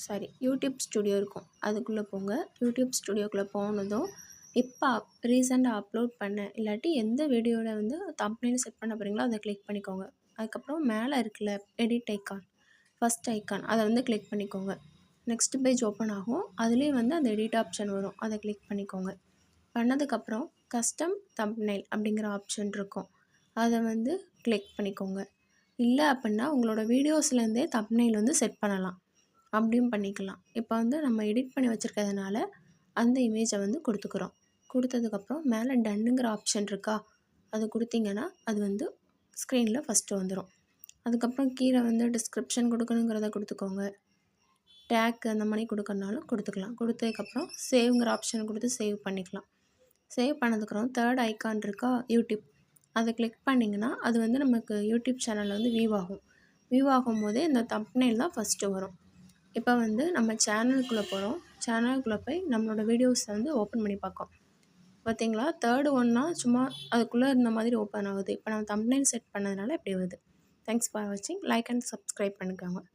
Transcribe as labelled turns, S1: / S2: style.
S1: Sorry YouTube studio இருக்கும். அதுக்குள்ளே போங்க. யூடியூப் ஸ்டுடியோக்குள்ளே போனதும் இப்போ ரீசெண்டாக அப்லோட் பண்ண இல்லாட்டி எந்த வீடியோவில் வந்து தம்ப்நெயில் செட் பண்ண போகிறீங்களோ அதை கிளிக் பண்ணிக்கோங்க. அதுக்கப்புறம் மேலே இருக்குல்ல எடிட் ஐக்கான், ஃபஸ்ட் ஐக்கான் அதை வந்து கிளிக் பண்ணிக்கோங்க. நெக்ஸ்ட் பேஜ் ஓப்பன் ஆகும். அதுலேயே வந்து அந்த எடிட் ஆப்ஷன் வரும். அதை கிளிக் பண்ணிக்கோங்க. பண்ணதுக்கப்புறம் கஸ்டம் தம்ப்நெயில் அப்படிங்கிற ஆப்ஷன் இருக்கும். அதை வந்து கிளிக் பண்ணிக்கோங்க. இல்லை அப்படின்னா உங்களோட வீடியோஸ்லேருந்தே தம்ப்நெயில் வந்து செட் பண்ணலாம். அப்படியும் பண்ணிக்கலாம். இப்போ வந்து நம்ம எடிட் பண்ணி வச்சுருக்கிறதுனால அந்த இமேஜை வந்து கொடுத்துக்குறோம். கொடுத்ததுக்கப்புறம் மேலே டன்னுங்கிற ஆப்ஷன் இருக்கா, அது கொடுத்தீங்கன்னா அது வந்து ஸ்க்ரீனில் ஃபஸ்ட்டு வந்துடும். அதுக்கப்புறம் கீழே வந்து டிஸ்கிரிப்ஷன் கொடுக்கணுங்கிறத கொடுத்துக்கோங்க. டேக் அந்த மாதிரி கொடுக்கறனாலும் கொடுத்துக்கலாம். கொடுத்ததுக்கப்புறம் சேவ்ங்கிற ஆப்ஷன் கொடுத்து சேவ் பண்ணிக்கலாம். சேவ் பண்ணதுக்கப்புறம் தேர்ட் ஐக்கான் இருக்கா யூடியூப், அதை கிளிக் பண்ணிங்கன்னா அது வந்து நமக்கு யூடியூப் சேனலில் வந்து வியூ ஆகும். வியூ ஆகும்போதே இந்த தம்ப்நெயில் தான் ஃபஸ்ட்டு வரும். இப்போ வந்து நம்ம சேனலுக்குள்ளே போகிறோம். சேனலுக்குள்ளே போய் நம்மளோட வீடியோஸை வந்து ஓப்பன் பண்ணி பார்க்கோம். பார்த்தீங்களா, தேர்டு ஒன்னா சும்மா அதுக்குள்ளே இருந்த மாதிரி ஓப்பன் ஆகுது. இப்போ நம்ம தம்ப்நெயில் செட் பண்ணதுனால இப்படி வருது. தேங்க்ஸ் ஃபார் வாட்சிங். லைக் அண்ட் சப்ஸ்கிரைப் பண்ணிக்கோங்க.